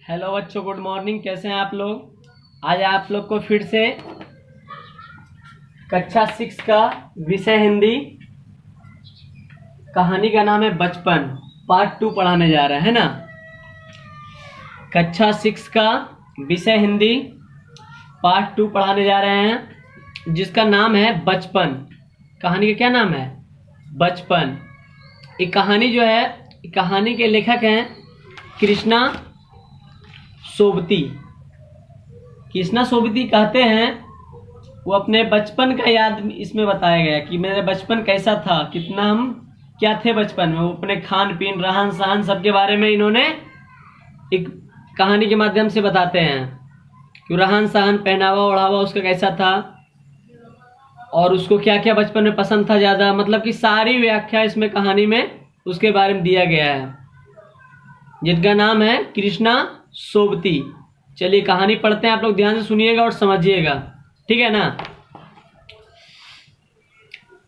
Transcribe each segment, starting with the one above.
Hello बच्चों, good morning. कैसे हैं आप लोग? आज आप लोग को फिर से कक्षा 6 का विषय हिंदी, कहानी का नाम है बचपन, पार्ट 2 पढ़ाने जा रहे हैं ना। कक्षा 6 का विषय हिंदी पार्ट 2 पढ़ाने जा रहे हैं, जिसका नाम है बचपन। कहानी का क्या नाम है? बचपन। ये कहानी जो है, कहानी के लेखक हैं कृष्णा सोबती। कृष्णा सोबती कहते हैं वो अपने बचपन का याद इसमें बताया गया कि मेरा बचपन कैसा था, कितना हम क्या थे बचपन में। वो अपने खान पीन, रहन सहन सबके बारे में इन्होंने एक कहानी के माध्यम से बताते हैं कि रहन सहन, पहनावा ओढ़ावा उसका कैसा था और उसको क्या क्या बचपन में पसंद था ज़्यादा। मतलब कि सारी व्याख्या इसमें कहानी में उसके बारे में दिया गया है, जिनका नाम है कृष्णा सोबती। चलिए कहानी पढ़ते हैं, आप लोग ध्यान से सुनिएगा और समझिएगा, ठीक है ना।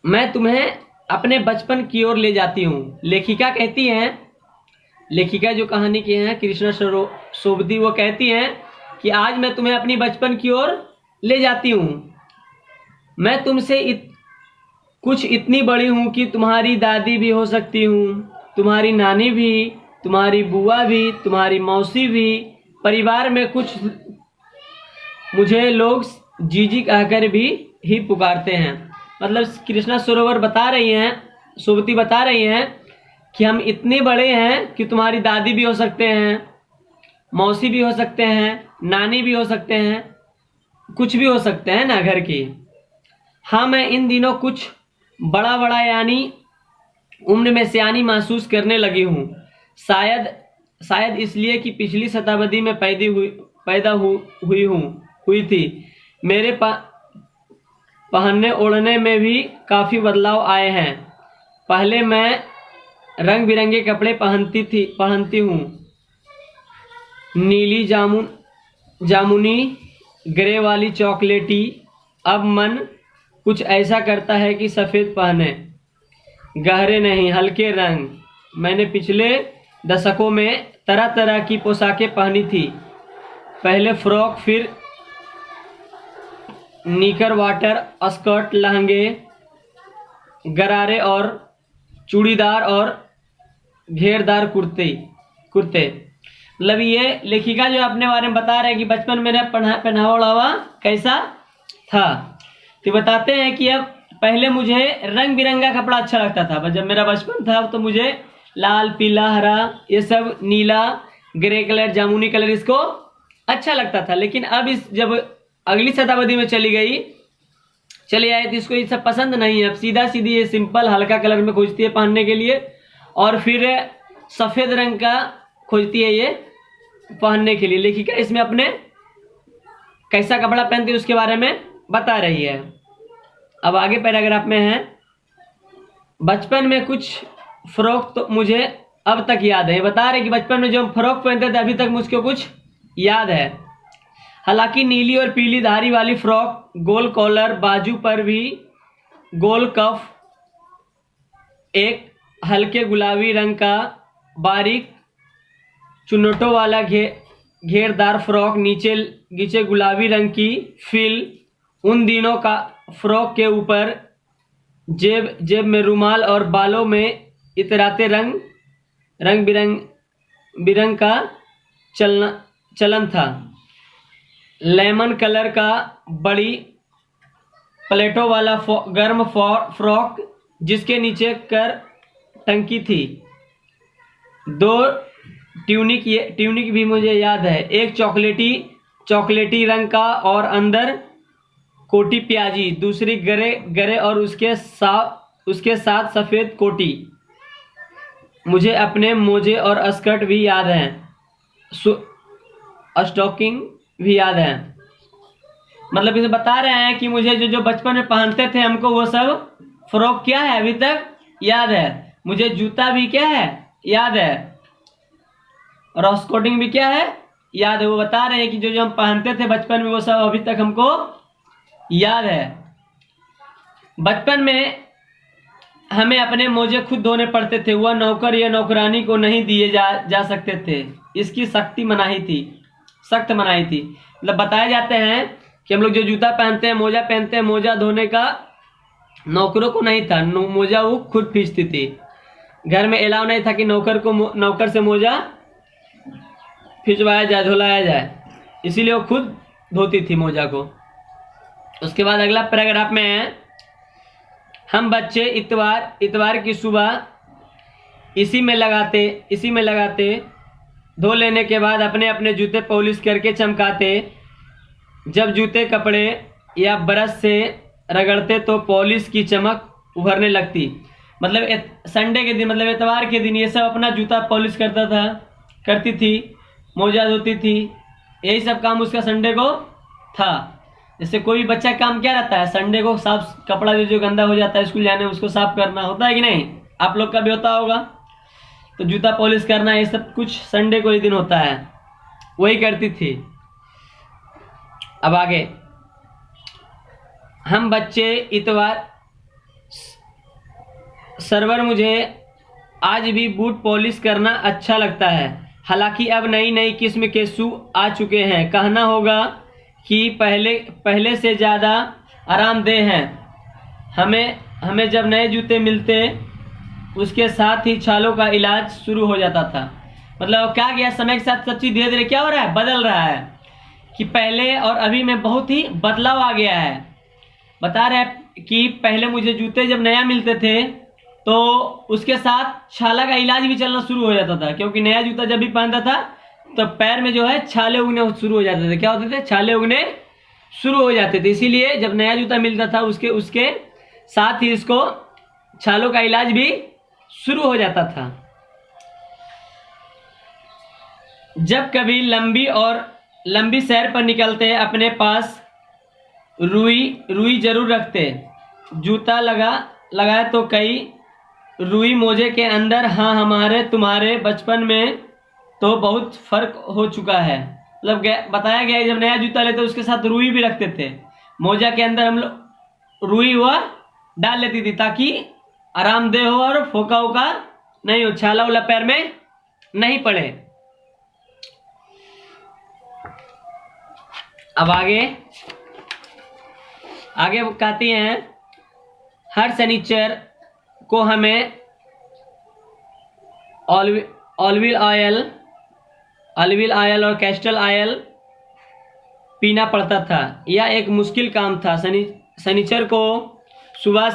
मैं तुम्हें अपने बचपन की ओर ले जाती हूँ। लेखिका कहती हैं, लेखिका जो कहानी की हैं कृष्णा सोबती, वो कहती हैं कि आज मैं तुम्हें अपनी बचपन की ओर ले जाती हूँ। मैं तुमसे कुछ इतनी बड़ी हूँ कि तुम्हारी दादी भी हो सकती हूँ, तुम्हारी नानी भी, तुम्हारी बुआ भी, तुम्हारी मौसी भी। परिवार में कुछ मुझे लोग जीजी कहकर भी ही पुकारते हैं। मतलब कृष्णा सरोवर बता रही हैं, सोबती बता रही हैं कि हम इतने बड़े हैं कि तुम्हारी दादी भी हो सकते हैं, मौसी भी हो सकते हैं, नानी भी हो सकते हैं, कुछ भी हो सकते हैं ना घर की। हाँ, मैं इन दिनों कुछ बड़ा बड़ा यानी उम्र में सियानी महसूस करने लगी हूँ। शायद इसलिए कि पिछली शताब्दी में पैदा हुई थी। मेरे पहनने ओढ़ने में भी काफ़ी बदलाव आए हैं। पहले मैं रंग बिरंगे कपड़े पहनती हूँ, नीली जामुनी, ग्रे वाली, चॉकलेटी। अब मन कुछ ऐसा करता है कि सफ़ेद पहने, गहरे नहीं, हल्के रंग। मैंने पिछले दशकों में तरह तरह की पोशाकें पहनी थी। पहले फ्रॉक, फिर निकर, वाटर स्कर्ट, लहंगे, गरारे और चूड़ीदार और घेरदार कुर्ते। मतलब ये लेखिका जो अपने बारे में बता रहे हैं कि बचपन मेरा पहनावा ओढ़ावा कैसा था। तो बताते हैं कि अब पहले मुझे रंग बिरंगा कपड़ा अच्छा लगता था। जब मेरा बचपन था तो मुझे लाल, पीला, हरा, ये सब, नीला, ग्रे कलर, जामुनी कलर, इसको अच्छा लगता था। लेकिन अब जब अगली शताब्दी में चली आई तो इसको ये सब पसंद नहीं है। अब सीधा सीधी ये सिंपल हल्का कलर में खोजती है पहनने के लिए, और फिर सफ़ेद रंग का खोजती है ये पहनने के लिए। लेखिका इसमें अपने कैसा कपड़ा पहनती है उसके बारे में बता रही है। अब आगे पैराग्राफ में है, बचपन में कुछ फ्रॉक तो मुझे अब तक याद है। बता रहे कि बचपन में जो हम फ्रॉक पहनते थे अभी तक मुझको कुछ याद है। हालांकि नीली और पीली धारी वाली फ्रॉक, गोल कॉलर, बाजू पर भी गोल कफ, एक हल्के गुलाबी रंग का बारीक चुन्नटों वाला घेरदार फ्रॉक, नीचे गुलाबी रंग की फिल। उन दिनों का फ्रॉक के ऊपर जेब में रुमाल और बालों में इतराते रंग बिरंग का चलन था। लेमन कलर का बड़ी प्लेटों वाला गर्म फ्रॉक, जिसके नीचे कर टंकी थी। 2 ट्यूनिक भी मुझे याद है, एक चॉकलेटी रंग का और अंदर कोटी प्याजी, दूसरी गरे और उसके साथ सफ़ेद कोटी। मुझे अपने मोजे और स्कर्ट भी याद हैं, स्टॉकिंग भी याद है। मतलब इसे बता रहे हैं कि मुझे जो बचपन में पहनते थे हमको वो सब फ्रॉक क्या है अभी तक याद है। मुझे जूता भी क्या है याद है, और स्कर्टिंग भी क्या है याद है। वो बता रहे हैं कि जो हम पहनते थे बचपन में वो सब अभी तक हमको याद है। बचपन में हमें अपने मोजे खुद धोने पड़ते थे, वह नौकर या नौकरानी को नहीं दिए जा सकते थे। इसकी सख्त मनाही थी। मतलब बताए जाते हैं कि हम लोग जो जूता पहनते हैं, मोजा पहनते हैं, मोजा धोने का नौकरों को नहीं था, मोजा वो खुद खींचती थी। घर में अलाउ नहीं था कि नौकर से मोजा खिंचवाया जाए, धुलाया जाए, इसीलिए वो खुद धोती थी मोजा को। उसके बाद अगला पैराग्राफ में है, हम बच्चे इतवार की सुबह इसी में लगाते, धो लेने के बाद अपने अपने जूते पॉलिश करके चमकाते। जब जूते कपड़े या ब्रश से रगड़ते तो पॉलिश की चमक उभरने लगती। मतलब संडे के दिन, मतलब इतवार के दिन ये सब अपना जूता पॉलिश करती थी, मोजा धोती थी, यही सब काम उसका संडे को था। जैसे कोई भी बच्चा काम क्या रहता है, संडे को साफ कपड़ा जो गंदा हो जाता है स्कूल जाने में उसको साफ करना होता है कि नहीं, आप लोग का भी होता होगा। तो जूता पॉलिश करना ये सब कुछ संडे को ही दिन होता है, वही करती थी। अब आगे, हम बच्चे इतवार सरवर मुझे आज भी बूट पॉलिश करना अच्छा लगता है। हालांकि अब नई किस्म के शू आ चुके हैं, कहना होगा कि पहले से ज़्यादा आरामदेह हैं। हमें जब नए जूते मिलते उसके साथ ही छालों का इलाज शुरू हो जाता था। मतलब क्या गया, समय के साथ सब चीज़ धीरे धीरे क्या हो रहा है, बदल रहा है कि पहले और अभी में बहुत ही बदलाव आ गया है। बता रहे हैं कि पहले मुझे जूते जब नया मिलते थे तो उसके साथ छाला का इलाज भी चलना शुरू हो जाता था, क्योंकि नया जूता जब भी पहनता था तो पैर में जो है छाले उगने शुरू हो जाते थे। क्या होते थे, छाले उगने शुरू हो जाते थे। इसीलिए जब नया जूता मिलता था उसके साथ ही इसको छालों का इलाज भी शुरू हो जाता था। जब कभी लंबी सैर पर निकलते अपने पास रुई जरूर रखते। जूता लगाए तो कई रुई मोजे के अंदर। हाँ, हमारे तुम्हारे बचपन में तो बहुत फर्क हो चुका है। मतलब बताया गया है जब नया जूता लेते उसके साथ रुई भी रखते थे, मोजा के अंदर हम लोग रुई वह डाल लेती थी ताकि आरामदेह हो और फोका वोका नहीं हो, छाला वाला पैर में नहीं पड़े। अब आगे वो कहती हैं, हर शनिचर को हमें ऑलिव ऑयल और कैस्टर ऑयल पीना पड़ता था। यह एक मुश्किल काम था। शनिचर को सुबह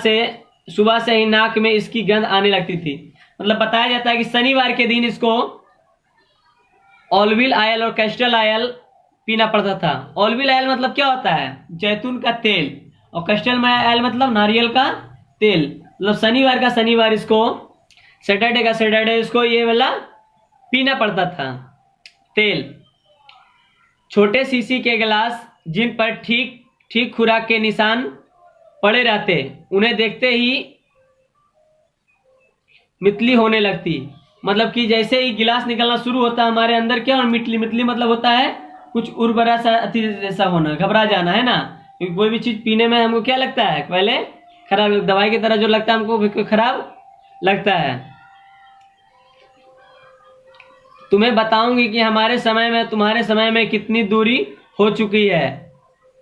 से ही नाक में इसकी गंध आने लगती थी। मतलब बताया जाता है कि शनिवार के दिन इसको ऑलिव ऑयल और कैस्टर ऑयल पीना पड़ता था। ऑलिव ऑयल मतलब क्या होता है, जैतून का तेल, और कैस्टर ऑयल मतलब नारियल का तेल। मतलब शनिवार इसको, सैटरडे इसको ये वाला पीना पड़ता था तेल। छोटे शीशी के गिलास जिन पर ठीक खुराक के निशान पड़े रहते, उन्हें देखते ही मितली होने लगती। मतलब कि जैसे ही गिलास निकलना शुरू होता है हमारे अंदर क्या, और मितली मतलब होता है कुछ उर्वरा सा अति जैसा होना, घबरा जाना, है ना। क्योंकि कोई भी चीज पीने में हमको क्या लगता है, पहले खराब, दवाई की तरह जो लगता है हमको खराब लगता है। तुम्हें बताऊंगी कि हमारे समय में तुम्हारे समय में कितनी दूरी हो चुकी है।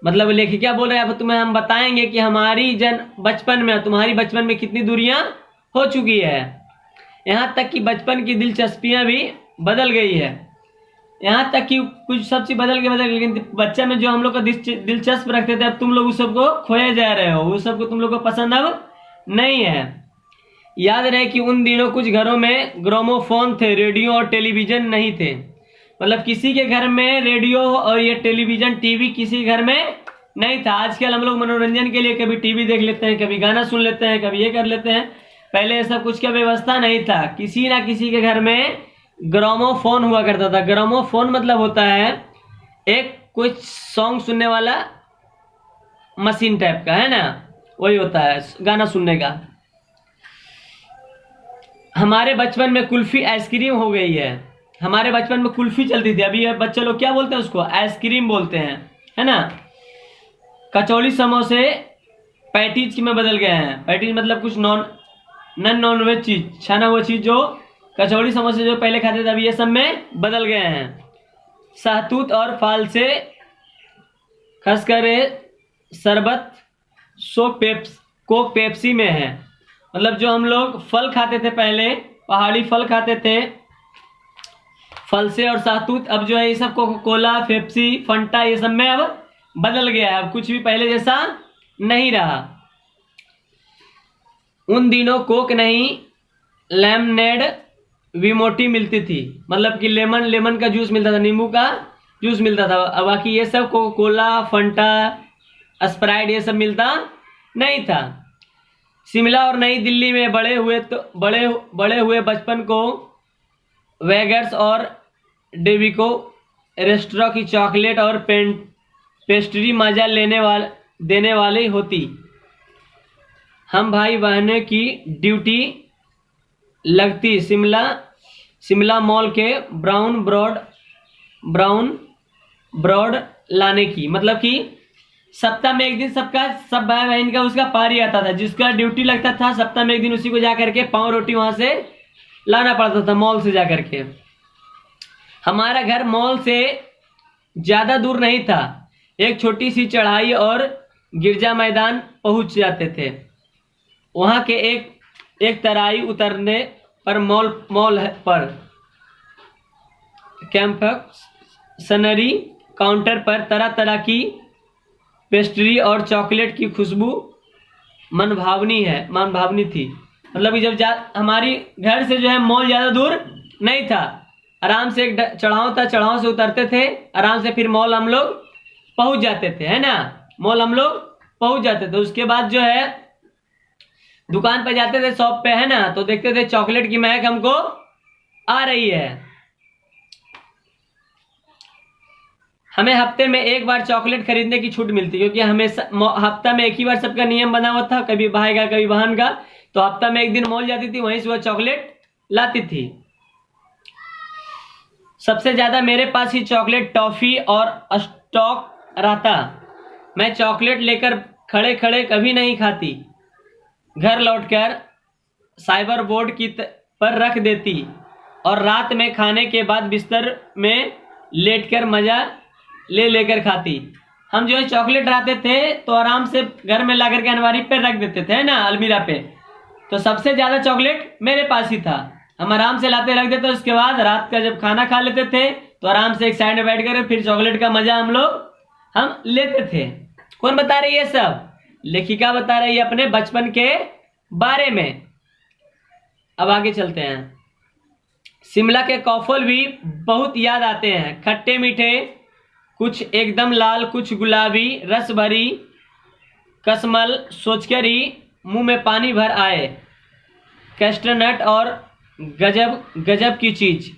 मतलब लेखिका बोल रहे हैं, अब तुम्हें हम बताएंगे कि हमारी बचपन में तुम्हारी बचपन में कितनी दूरियां हो चुकी है। यहाँ तक कि बचपन की दिलचस्पियां भी बदल गई है। यहाँ तक कि कुछ सब चीज बदल गई, लेकिन बच्चे में जो हम लोग का दिलचस्प रखते थे, अब तुम लोग उस सबको खोए जा रहे हो, उस सबको तुम लोग को पसंद अब नहीं है। याद रहे कि उन दिनों कुछ घरों में ग्रामोफोन थे, रेडियो और टेलीविजन नहीं थे। मतलब किसी के घर में रेडियो और ये टेलीविजन टीवी किसी घर में नहीं था। आजकल हम लोग मनोरंजन के लिए कभी टीवी देख लेते हैं, कभी गाना सुन लेते हैं, कभी ये कर लेते हैं। पहले ऐसा कुछ का व्यवस्था नहीं था। किसी ना किसी के घर में ग्रामोफोन हुआ करता था। ग्रामोफोन मतलब होता है एक कुछ सॉन्ग सुनने वाला मशीन टाइप का, है ना, वही होता है गाना सुनने का। हमारे बचपन में कुल्फी आइसक्रीम हो गई है। हमारे बचपन में कुल्फी चलती थी, अभी बच्चे लोग क्या बोलते हैं उसको, आइसक्रीम बोलते हैं, है ना। कचौड़ी समोसे पैटीज में बदल गए हैं। पैटीज मतलब कुछ नॉन वेज चीज, छाना हुआ चीज जो कचौड़ी समोसे जो पहले खाते थे अभी ये सब में बदल गए हैं। सहतूत और फाल से खसकर शरबत कोक पेप्सी में है। मतलब जो हम लोग फल खाते थे पहले, पहाड़ी फल खाते थे, फल से और सहतूत, अब जो है ये सब कोका कोला, पेप्सी, फंटा ये सब में अब बदल गया है। अब कुछ भी पहले जैसा नहीं रहा। उन दिनों कोक नहीं, लेमनेड विमोटी मिलती थी। मतलब कि लेमन का जूस मिलता था, नींबू का जूस मिलता था। अब बाकी ये सब कोका कोला, फंटा, स्प्राइट ये सब मिलता नहीं था। शिमला और नई दिल्ली में बड़े हुए बचपन को वेगर्स और डेविको रेस्टोरेंट की चॉकलेट और पेस्ट्री मजा देने वाली होती। हम भाई बहनों की ड्यूटी लगती शिमला मॉल के ब्राउन ब्रॉड लाने की। मतलब कि सप्ताह में एक दिन सब भाई बहन का उसका पारी आता था, जिसका ड्यूटी लगता था सप्ताह में एक दिन उसी को जा करके पाव रोटी वहां से लाना पड़ता था मॉल से जा करके। हमारा घर मॉल से ज्यादा दूर नहीं था, एक छोटी सी चढ़ाई और गिरजा मैदान पहुंच जाते थे। वहां के एक तराई उतरने पर मॉल पर कैंपसनरी काउंटर पर तरह तरह की पेस्ट्री और चॉकलेट की खुशबू मनभावनी थी। मतलब कि जब हमारी घर से जो है मॉल ज़्यादा दूर नहीं था, आराम से एक चढ़ाव था, चढ़ाव से उतरते थे आराम से, फिर मॉल हम लोग पहुंच जाते थे, है ना। मॉल हम लोग पहुंच जाते थे। उसके बाद जो है दुकान पर जाते थे, शॉप पे, है ना, तो देखते थे चॉकलेट की महक हमको आ रही है। हमें हफ्ते में एक बार चॉकलेट खरीदने की छूट मिलती, क्योंकि हमेशा हफ्ता में एक ही बार सबका नियम बना हुआ था, कभी भाई का कभी बहन का। तो हफ्ता में एक दिन मॉल जाती थी, वहीं से वह चॉकलेट लाती थी। सबसे ज्यादा मेरे पास ही चॉकलेट, टॉफी और स्टॉक रहता। मैं चॉकलेट लेकर खड़े खड़े कभी नहीं खाती, घर लौटकर साइबर बोर्ड पर रख देती और रात में खाने के बाद बिस्तर में लेटकर मजा लेकर खाती। हम जो है चॉकलेट लाते थे तो आराम से घर में ला करके अलमारी पे रख देते थे, ना, अलमीरा पे। तो सबसे ज्यादा चॉकलेट मेरे पास ही था। हम आराम से लाते रख देते। उसके बाद रात का जब खाना खा लेते थे तो आराम से एक साइड में बैठ कर फिर चॉकलेट का मजा हम लेते थे। कौन बता रही है? सब लेखिका बता रही है अपने बचपन के बारे में। अब आगे चलते हैं। शिमला के कॉफल भी बहुत याद आते हैं, खट्टे मीठे, कुछ एकदम लाल, कुछ गुलाबी, रस भरी कसमल सोचकर ही मुंह में पानी भर आए। कैस्टरनट और गजब की चीज,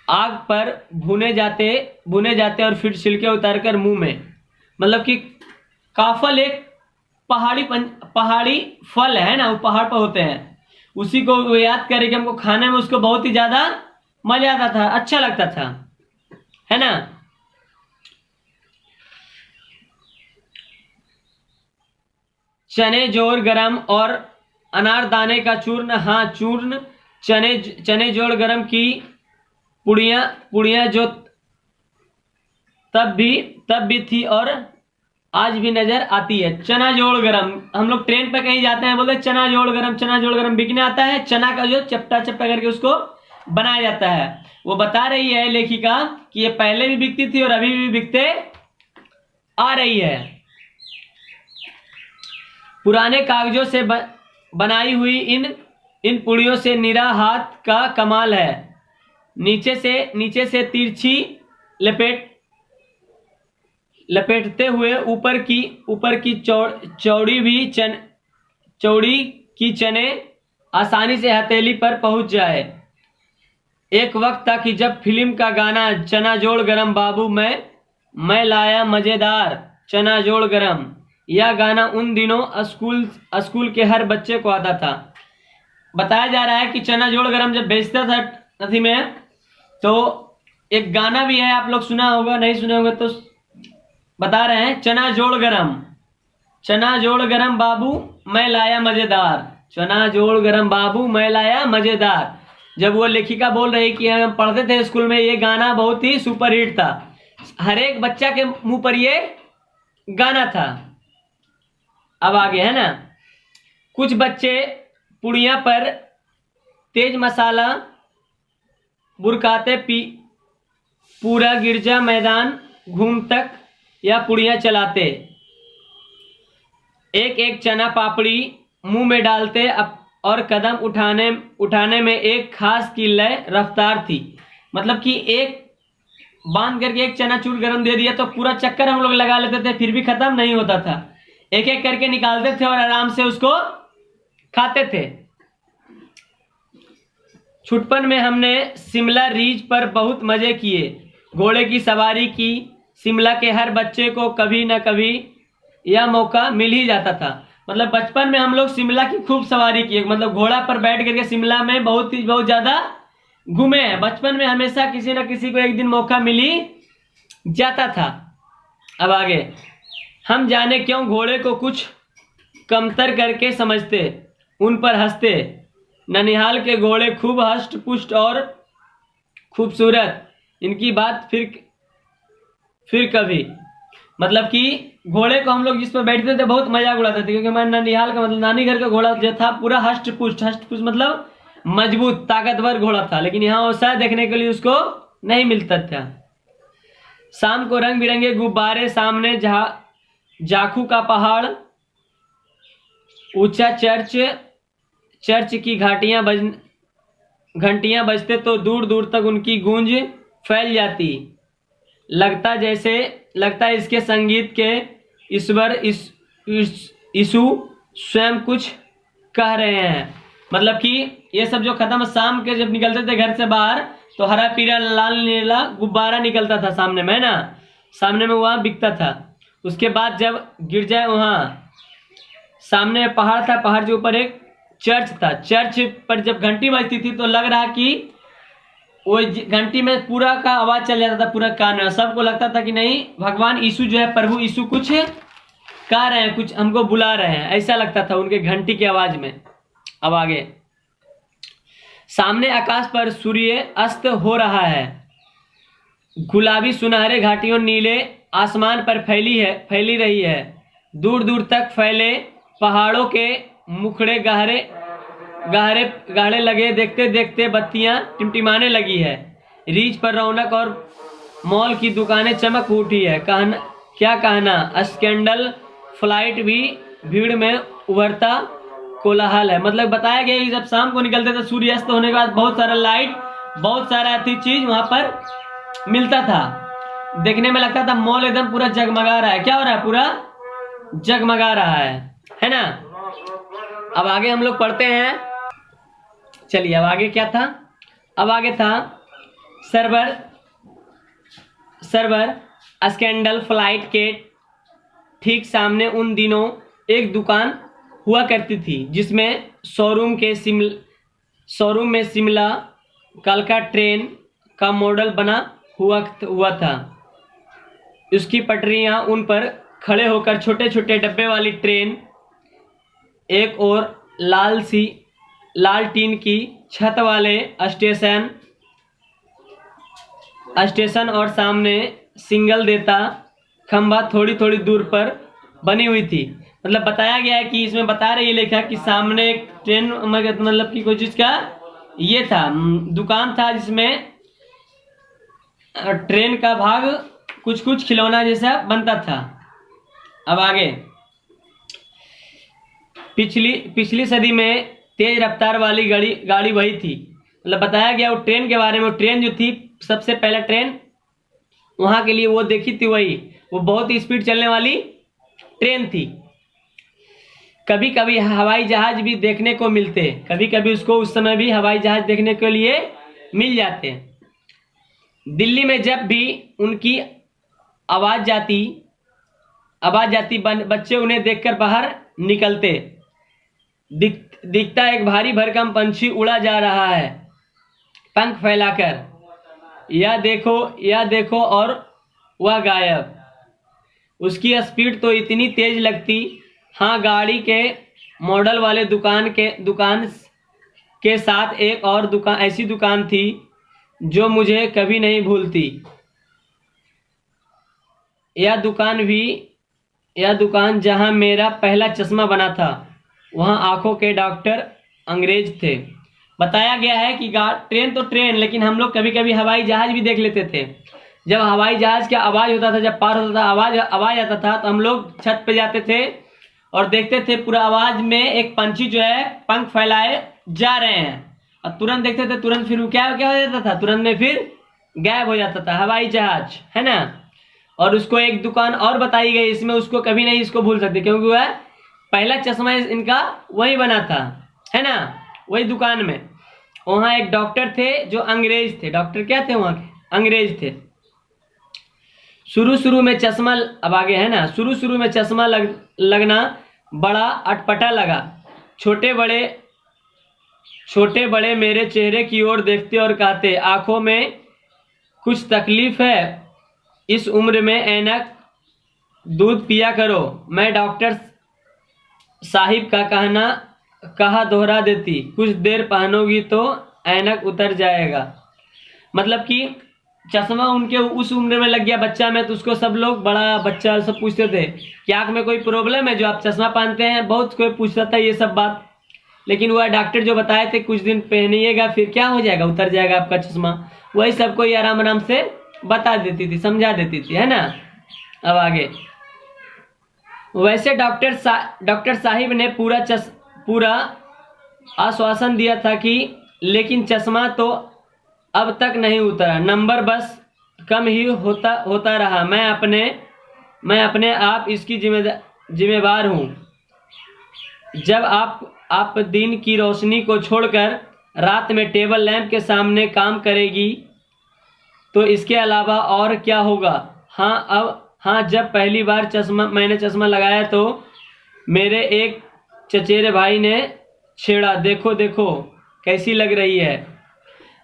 आग पर भुने जाते और फिर छिलके उतारकर मुंह में। मतलब कि काफल एक पहाड़ी फल है ना, वो पहाड़ पर होते हैं। उसी को याद करके हमको खाने में उसको बहुत ही ज्यादा मजा आता था, अच्छा लगता था, है ना। चने जोर गरम और अनारदाने का चूर्ण, हाँ चूर्ण, चने जोड़ गरम की पुड़ियां जो तब भी थी और आज भी नजर आती है। चना जोड़ गरम, हम लोग ट्रेन पे कहीं जाते हैं, बोलते चना जोड़ गरम बिकने आता है। चना का जो चपटा करके उसको बनाया जाता है। वो बता रही है लेखिका कि ये पहले भी बिकती थी और अभी भी बिकते आ रही है। पुराने कागजों से बनाई हुई इन पुड़ियों से निरा हाथ का कमाल है। नीचे से तिरछी लपेटते हुए ऊपर की चौड़ी की चने आसानी से हथेली पर पहुंच जाए। एक वक्त था कि जब फिल्म का गाना चना जोड़ गरम बाबू मैं लाया मजेदार चना जोड़ गरम, यह गाना उन दिनों स्कूल के हर बच्चे को आता था। बताया जा रहा है कि चना जोड़ गरम जब बेचता था नथी में, तो एक गाना भी है, आप लोग सुना होगा, नहीं सुने होंगे तो बता रहे हैं। चना जोड़ गरम बाबू मैं लाया मजेदार, चना जोड़ गरम बाबू मैं लाया मजेदार। जब वो लेखिका बोल रही कि हम पढ़ते थे स्कूल में, ये गाना बहुत ही सुपरहिट था, हर एक बच्चा के मुंह पर ये गाना था। अब आगे है ना, कुछ बच्चे पुड़िया पर तेज मसाला बुरकाते पूरा गिरजा मैदान घूम तक या पुड़िया चलाते, एक एक चना पापड़ी मुंह में डालते और कदम उठाने में एक खास की लय रफ्तार थी। मतलब कि एक बांध करके एक चनाचूर गरम दे दिया तो पूरा चक्कर हम लोग लगा लेते थे, फिर भी खत्म नहीं होता था, एक एक करके निकालते थे और आराम से उसको खाते थे। छुटपन में हमने शिमला रिज पर बहुत मजे किए, घोड़े की सवारी की। शिमला के हर बच्चे को कभी न कभी यह मौका मिल ही जाता था। मतलब बचपन में हम लोग शिमला की खूब सवारी की, मतलब घोड़ा पर बैठ करके शिमला में बहुत ज्यादा घूमे हैं। बचपन में हमेशा किसी न किसी को एक दिन मौका मिल ही जाता था। अब आगे, हम जाने क्यों घोड़े को कुछ कमतर करके समझते, उन पर हंसते। ननिहाल के घोड़े खूब हष्ट पुष्ट और खूबसूरत, इनकी बात फिर कभी। मतलब कि घोड़े को हम लोग जिस पर बैठते थे बहुत मजाक उड़ाते थे, क्योंकि हमारे ननिहाल का मतलब नानी घर का घोड़ा जो था पूरा हष्ट पुष्ट मतलब मजबूत ताकतवर घोड़ा था, लेकिन यहाँ वैसा देखने के लिए उसको नहीं मिलता था। शाम को रंग बिरंगे गुब्बारे, सामने जाखू का पहाड़, ऊंचा चर्च की घंटियां बजते तो दूर दूर तक उनकी गूंज फैल जाती। लगता इसके संगीत के ईश्वर यीशु स्वयं कुछ कह रहे हैं। मतलब कि ये सब जो खत्म, शाम के जब निकलते थे घर से बाहर तो हरा पीला लाल नीला गुब्बारा निकलता था सामने में ना, सामने में वहाँ बिकता था। उसके बाद जब गिर जाए, वहाँ सामने पहाड़ था, पहाड़ के ऊपर एक चर्च था। चर्च पर जब घंटी बजती थी तो लग रहा कि वो घंटी में पूरा का आवाज चल जाता था, पूरा कान में। सबको लगता था कि नहीं, भगवान यीशु जो है, प्रभु यीशु कुछ कह रहे हैं, कुछ हमको बुला रहे हैं, ऐसा लगता था उनके घंटी की आवाज में। अब आगे, सामने आकाश पर सूर्य अस्त हो रहा है, गुलाबी सुनहरे घाटियों नीले आसमान पर फैली रही है। दूर दूर तक फैले पहाड़ों के मुखड़े गाढ़े लगे, देखते देखते बत्तियां टिमटिमाने लगी है। रीच पर रौनक और मॉल की दुकानें चमक उठी है। क्या कहना, स्कैंडल फ्लाइट भी भीड़ में उभरता कोलाहल है। मतलब बताया गया कि जब शाम को निकलते थे सूर्यास्त होने के बाद बहुत सारा लाइट, बहुत सारा ऐसी चीज वहां पर मिलता था, देखने में लगता था मॉल एकदम पूरा जगमगा रहा है। क्या हो रहा है, पूरा जगमगा रहा है ना। अब आगे हम लोग पढ़ते हैं, चलिए अब आगे क्या था। अब आगे था सर्वर स्कैंडल फ्लाइट के ठीक सामने उन दिनों एक दुकान हुआ करती थी जिसमें शोरूम में शिमला कालका ट्रेन का मॉडल बना हुआ था। उसकी पटरियां, उन पर खड़े होकर छोटे छोटे डब्बे वाली ट्रेन, एक और लाल टीन की छत वाले स्टेशन और सामने सिंगल देता खंबा थोड़ी थोड़ी दूर पर बनी हुई थी। मतलब बताया गया है कि इसमें बता रही है लेखा कि सामने एक ट्रेन, मतलब कि कोई चीज का ये था, दुकान था जिसमें ट्रेन का भाग कुछ खिलौना जैसा बनता था। अब आगे, पिछली सदी में तेज रफ्तार वाली गाड़ी वही थी। मतलब बताया गया वो ट्रेन के बारे में। ट्रेन जो थी, सबसे पहले ट्रेन वहां के लिए वो देखी थी, वो बहुत ही स्पीड चलने वाली ट्रेन थी। कभी कभी हवाई जहाज भी देखने को मिलते, कभी कभी उसको उस समय भी हवाई जहाज देखने के लिए मिल जाते। दिल्ली में जब भी उनकी आवाज जाती बच्चे उन्हें देखकर बाहर निकलते। दिखता एक भारी भरकम पंछी उड़ा जा रहा है पंख फैलाकर, या देखो और वह गायब। उसकी स्पीड तो इतनी तेज लगती, हाँ गाड़ी के मॉडल वाले दुकान के साथ एक और दुकान, ऐसी दुकान थी जो मुझे कभी नहीं भूलती। यह दुकान जहां मेरा पहला चश्मा बना था, वहां आंखों के डॉक्टर अंग्रेज थे। बताया गया है कि ट्रेन तो ट्रेन, लेकिन हम लोग कभी कभी हवाई जहाज भी देख लेते थे। जब हवाई जहाज का आवाज़ होता था, जब पार होता था, आवाज़ आता था, तो हम लोग छत पे जाते थे और देखते थे पूरा आवाज़ में एक पंछी जो है पंख फैलाए जा रहे हैं, और तुरंत देखते थे, तुरंत फिर क्या हो जाता था, तुरंत में फिर गायब हो जाता था हवाई जहाज, है ना। और उसको एक दुकान और बताई गई इसमें, उसको कभी नहीं इसको भूल सकते, क्योंकि वह पहला चश्मा इनका वही बना था, है ना, वही दुकान में। वहाँ एक डॉक्टर थे जो अंग्रेज थे। डॉक्टर क्या थे वहाँ के? अंग्रेज थे। शुरू में चश्मा, अब आगे है ना, शुरू में चश्मा लगना बड़ा अटपटा लगा। छोटे बड़े मेरे चेहरे की ओर देखते और कहते, आंखों में कुछ तकलीफ है, इस उम्र में ऐनक दूध पिया करो। मैं डॉक्टर साहिब का कहा दोहरा देती, कुछ देर पहनोगी तो ऐनक उतर जाएगा। मतलब कि चश्मा उनके उस उम्र में लग गया बच्चा में, तो उसको सब लोग, बड़ा बच्चा सब पूछते थे कि आँख में कोई प्रॉब्लम है जो आप चश्मा पहनते हैं, बहुत कोई पूछता था ये सब बात। लेकिन वह डॉक्टर जो बताए थे कुछ दिन पहनिएगा फिर क्या हो जाएगा, उतर जाएगा आपका चश्मा, वही सबको ये आराम से बता देती थी, समझा देती थी, है ना। अब आगे, वैसे डॉक्टर साहिब ने पूरा आश्वासन दिया था कि, लेकिन चश्मा तो अब तक नहीं उतरा, नंबर बस कम ही होता रहा। मैं अपने आप इसकी जिम्मेवार हूँ। जब आप दिन की रोशनी को छोड़कर रात में टेबल लैंप के सामने काम करेगी तो इसके अलावा और क्या होगा। हाँ, जब पहली बार मैंने चश्मा लगाया तो मेरे एक चचेरे भाई ने छेड़ा, देखो कैसी लग रही है।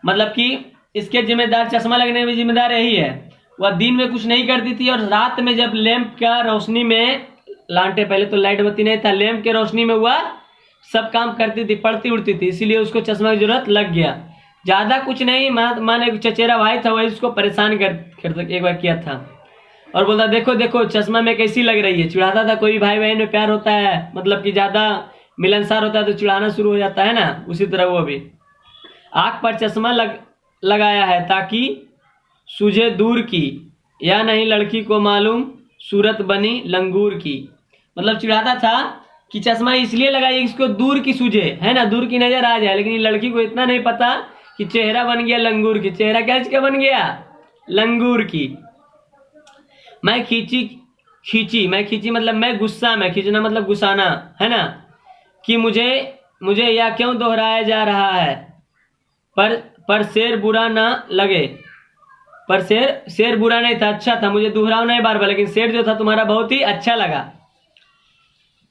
मतलब कि इसके जिम्मेदार, चश्मा लगने में जिम्मेदार यही है। वह दिन में कुछ नहीं करती थी और रात में जब लैंप का रोशनी में, लांटे पहले तो लाइट बत्ती नहीं था, लैंप के रोशनी में वह सब काम करती थी, पढ़ती उड़ती थी, इसीलिए उसको चश्मा की जरूरत लग गया। ज़्यादा कुछ नहीं, माने चचेरा भाई था वही उसको परेशान कर एक बार किया था और बोलता, देखो चश्मा में कैसी लग रही है। चिढ़ाता था। कोई भाई बहन में प्यार होता है, मतलब कि ज़्यादा मिलनसार होता है तो चिढ़ाना शुरू हो जाता है ना, उसी तरह वो भी। आँख पर चश्मा लगाया है ताकि सूझे दूर की, या नहीं लड़की को मालूम सूरत बनी लंगूर की। मतलब चिढ़ाता था कि चश्मा इसलिए लगाइए इसको दूर की सूझे, है ना, दूर की नजर आ जाए, लेकिन ये लड़की को इतना नहीं पता कि चेहरा बन गया लंगूर की। चेहरा क्या बन गया? लंगूर की। मैं खींची मतलब मैं गुस्सा में, खींचना मतलब गुस्साना, है ना, कि मुझे यह क्यों दोहराया जा रहा है, पर शेर बुरा ना लगे। पर शेर बुरा नहीं था, अच्छा था, मुझे दोहराओ नहीं बार बार, लेकिन शेर जो था तुम्हारा बहुत ही अच्छा लगा।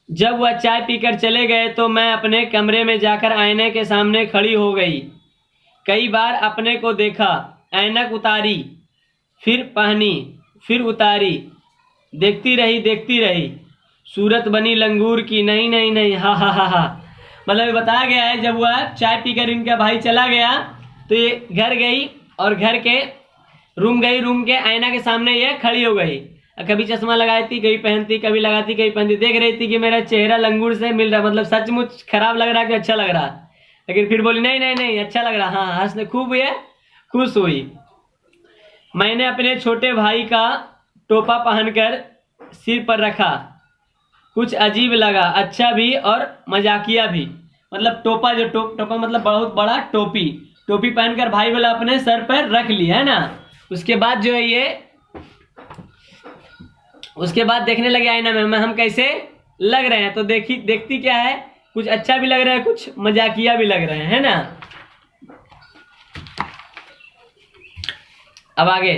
जब वह चाय पीकर चले गए तो मैं अपने कमरे में जाकर आईने के सामने खड़ी हो गई। कई बार अपने को देखा, ऐनक उतारी, फिर पहनी, फिर उतारी, देखती रही, सूरत बनी लंगूर की। नहीं, हा। मतलब बताया गया है जब वह चाय पीकर इनका भाई चला गया तो ये घर गई और घर के रूम के आईना के सामने ये खड़ी हो गई। कभी चश्मा लगाई थी, कभी पहनती, कभी लगाती, कभी पहनती, देख रही थी कि मेरा चेहरा लंगूर से मिल रहा, मतलब सचमुच खराब लग रहा कि अच्छा लग रहा। लेकिन फिर बोली नहीं अच्छा लग रहा। हाँ, हंसने खूब ये खुश हुई। मैंने अपने छोटे भाई का टोपा पहनकर सिर पर रखा, कुछ अजीब लगा, अच्छा भी और मजाकिया भी। मतलब टोपा टोपा मतलब बहुत बड़ा टोपी पहनकर भाई वाला अपने सर पर रख लिया, है ना। उसके बाद जो है ये, उसके बाद देखने लगे आईना में हम कैसे लग रहे हैं, तो देखती क्या है, कुछ अच्छा भी लग रहा है, कुछ मजाकिया भी लग रहे हैं, है ना। अब आगे,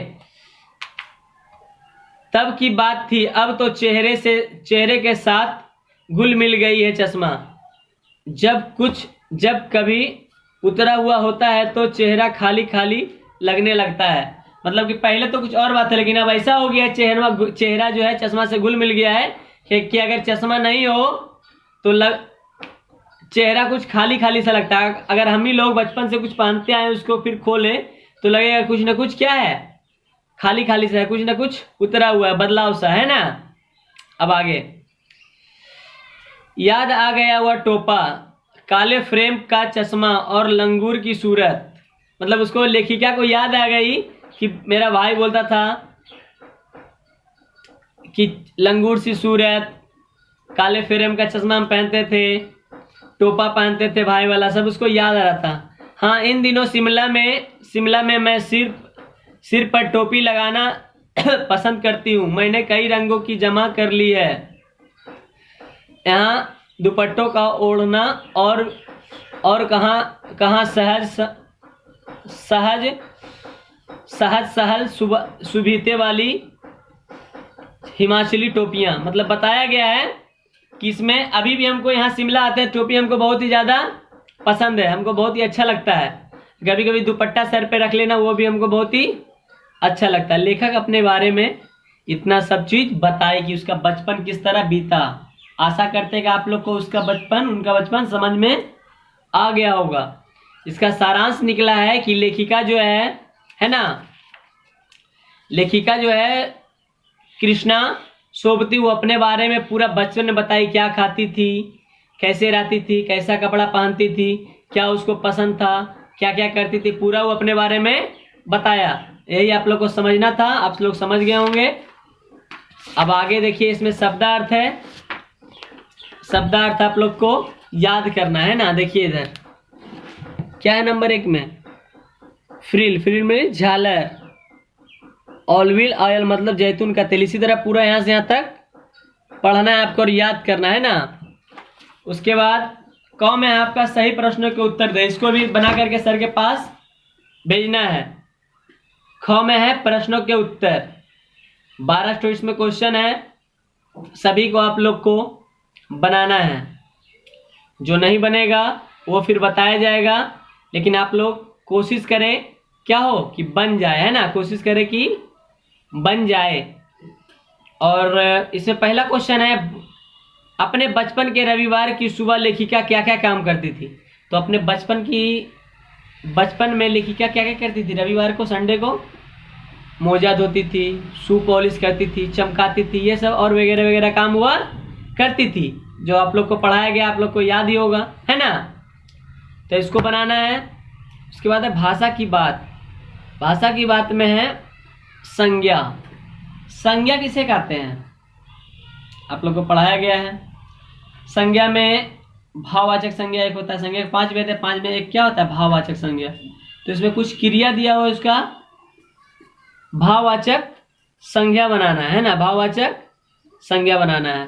तब की बात थी, अब तो चेहरे के साथ घुल मिल गई है चश्मा। जब कभी उतरा हुआ होता है तो चेहरा खाली लगने लगता है। मतलब कि पहले तो कुछ और बात है, लेकिन अब ऐसा हो गया चेहरा जो है चश्मा से घुल मिल गया है कि अगर चश्मा नहीं हो तो चेहरा कुछ खाली खाली सा लगता है। अगर हम ही लोग बचपन से कुछ पहनते आए उसको फिर खोले तो लगेगा कुछ ना कुछ क्या है, खाली खाली सा है, कुछ ना कुछ उतरा हुआ है, बदलाव सा है ना। अब आगे, याद आ गया वह टोपा, काले फ्रेम का चश्मा और लंगूर की सूरत। मतलब उसको लेखिका को याद आ गई कि मेरा भाई बोलता था कि लंगूर सी सूरत, काले फ्रेम का चश्मा हम पहनते थे, टोपा पहनते थे भाई वाला, सब उसको याद आ रहा था। हाँ, इन दिनों शिमला में मैं सिर पर टोपी लगाना पसंद करती हूँ। मैंने कई रंगों की जमा कर ली है। यहाँ दुपट्टों का ओढ़ना और कहाँ सहज सुभीते वाली हिमाचली टोपियाँ। मतलब बताया गया है कि इसमें अभी भी हमको यहाँ शिमला आते हैं, टोपी हमको बहुत ही ज़्यादा पसंद है, हमको बहुत ही अच्छा लगता है। कभी कभी दुपट्टा सर पे रख लेना वो भी हमको बहुत ही अच्छा लगता है। लेखक अपने बारे में इतना सब चीज़ बताए कि उसका बचपन किस तरह बीता। आशा करते हैं कि आप लोग को उनका बचपन समझ में आ गया होगा। इसका सारांश निकला है कि लेखिका जो है ना, लेखिका जो है कृष्णा सोबती, वो अपने बारे में पूरा बचपन में बताई, क्या खाती थी, कैसे रहती थी, कैसा कपड़ा पहनती थी, क्या उसको पसंद था, क्या क्या करती थी, पूरा वो अपने बारे में बताया। यही आप लोग को समझना था, आप लोग समझ गए होंगे। अब आगे देखिए, इसमें शब्दार्थ है। शब्दार्थ आप लोग को याद करना है ना। देखिए इधर क्या है नंबर 1 में, फ्रिल में झालर, ऑलिव ऑयल मतलब जैतून का तेल। इसी तरह पूरा यहाँ से यहाँ तक पढ़ना है आपको और याद करना है ना। उसके बाद क में आपका सही प्रश्नों के उत्तर दे, इसको भी बना करके सर के पास भेजना है। ख में है प्रश्नों के उत्तर, 12 चॉइस में क्वेश्चन है, सभी को आप लोग को बनाना है। जो नहीं बनेगा वो फिर बताया जाएगा, लेकिन आप लोग कोशिश करें क्या हो कि बन जाए, है ना, कोशिश करें कि बन जाए। और इसमें पहला क्वेश्चन है, अपने बचपन के रविवार की सुबह लेखिका क्या क्या काम करती थी। तो अपने बचपन में लेखिका क्या क्या करती थी। रविवार को, संडे को मोजा धोती थी, शू पॉलिश करती थी, चमकाती थी, ये सब और वगैरह वगैरह काम हुआ करती थी, जो आप लोग को पढ़ाया गया, आप लोग को याद ही होगा, है ना। तो इसको बनाना है। उसके बाद है भाषा की बात। भाषा की बात में है संज्ञा। संज्ञा किसे कहते हैं, आप लोग को पढ़ाया गया है। संज्ञा में भाववाचक संज्ञा एक होता है, संज्ञा के 5 भेद है, 5 में एक क्या होता है, भाववाचक संज्ञा। तो इसमें कुछ क्रिया दिया हुआ है, उसका भाववाचक संज्ञा बनाना है ना, भाववाचक संज्ञा बनाना है।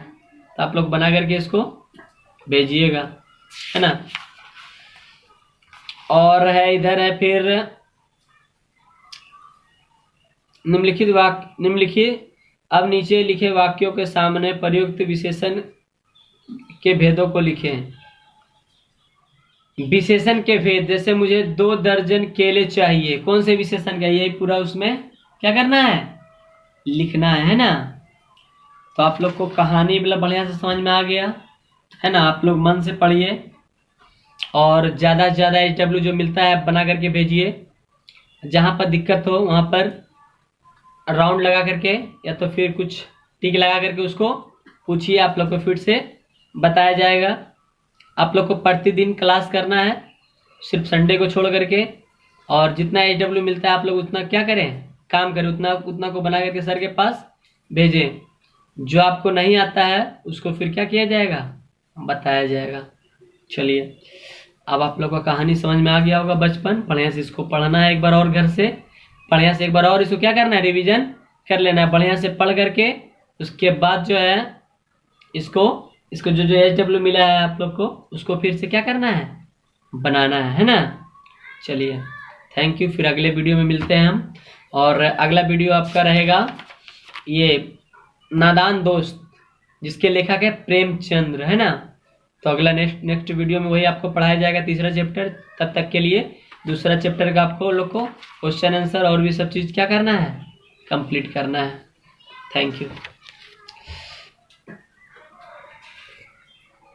तो आप लोग बना करके इसको भेजिएगा, है ना। और है इधर है फिर निम्नलिखित अब नीचे लिखे वाक्यों के सामने प्रयुक्त विशेषण के भेदों को लिखें। विशेषण के भेद, जैसे मुझे 2 दर्जन केले चाहिए, कौन से विशेषण का, यही पूरा उसमें क्या करना है, लिखना है ना। तो आप लोग को कहानी मतलब बढ़िया से समझ में आ गया, है ना। आप लोग मन से पढ़िए और ज़्यादा से ज़्यादा HW जो मिलता है बना करके भेजिए। जहाँ पर दिक्कत हो वहाँ पर राउंड लगा करके या तो फिर कुछ टिक लगा करके उसको पूछिए, आप लोग को फिर से बताया जाएगा। आप लोग को प्रतिदिन क्लास करना है, सिर्फ संडे को छोड़ करके। और जितना HW मिलता है आप लोग उतना क्या करें, काम करें, उतना को बना करके सर के पास भेजें। जो आपको नहीं आता है उसको फिर क्या किया जाएगा, बताया जाएगा। चलिए, अब आप लोग को कहानी समझ में आ गया होगा। बचपन बढ़िया से इसको पढ़ना है एक बार और, घर से बढ़िया से एक बार और इसको क्या करना है, रिवीजन कर लेना है बढ़िया से पढ़ करके। उसके बाद जो है इसको जो HW मिला है आप लोग को, उसको फिर से क्या करना है, बनाना है ना। चलिए, थैंक यू। फिर अगले वीडियो में मिलते हैं हम। और अगला वीडियो आपका रहेगा ये नादान दोस्त, जिसके लेखक है प्रेमचंद्र, है ना। तो अगला नेक्स्ट वीडियो में वही आपको पढ़ाया जाएगा, 3रा चैप्टर। तब तक के लिए 2रा चैप्टर का आपको लोग को क्वेश्चन आंसर और भी सब चीज़ क्या करना है, कंप्लीट करना है। Thank you.